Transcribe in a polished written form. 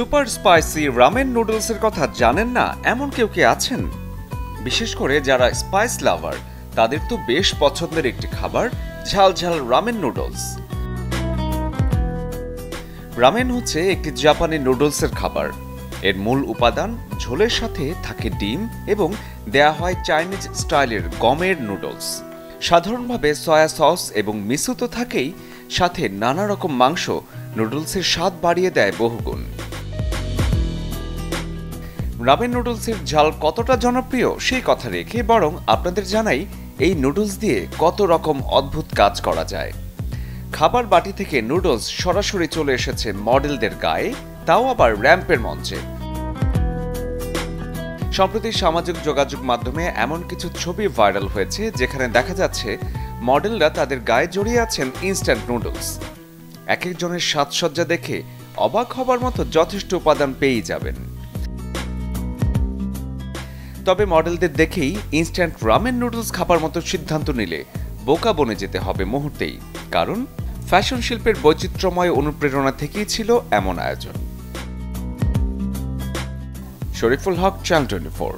Super spicy ramen নুডলসের কথা জানেন না এমন কেউ কি আছেন? বিশেষ করে যারা স্পাইস লাভার তাদের তো বেশ পছন্দের একটি খাবার ঝাল ঝাল রামেন নুডলস। রামেন হচ্ছে একটি জাপানি নুডলসের খাবার। এর মূল উপাদান ঝোলের সাথে থাকে ডিম এবং দেয়া হয় চাইনিজ স্টাইলের গমের নুডলস। সাধারণভাবে সয়া সস এবং মিসো তো থাকেই, সাথে নানা রকম মাংস নুডলসের স্বাদ বাড়িয়ে দেয় বহুগুণ। রামেন নুডলসের ঝাল কতটা জনপ্রিয় সেই কথা রেখে বরং আপনাদের জানাই এই নুডলস দিয়ে কত রকম অদ্ভুত কাজ করা যায়। খাবার বাটি থেকে নুডলস সরাসরি চলে এসেছে মডেলদের গায়ে, তাও আবার র্যাম্পের মঞ্চে। সম্প্রতি সামাজিক যোগাযোগ মাধ্যমে এমন কিছু ছবি ভাইরাল হয়েছে যেখানে দেখা যাচ্ছে মডেলরা তাদের গায়ে জড়িয়ে আছেন ইনস্ট্যান্ট নুডলস। এক একজনের সাজসজ্জা দেখে অবাক হবার মতো যথেষ্ট উপাদান পেয়েই যাবেন। তবে মডেলদের দেখেই ইনস্ট্যান্ট রামেন নুডলস খাবার মতো সিদ্ধান্ত নিলে বোকা বনে যেতে হবে মুহূর্তেই, কারণ ফ্যাশন শিল্পের বৈচিত্র্যময় অনুপ্রেরণা থেকেই ছিল এমন আয়োজন। শরীফুল হক, চ্যানেল 24।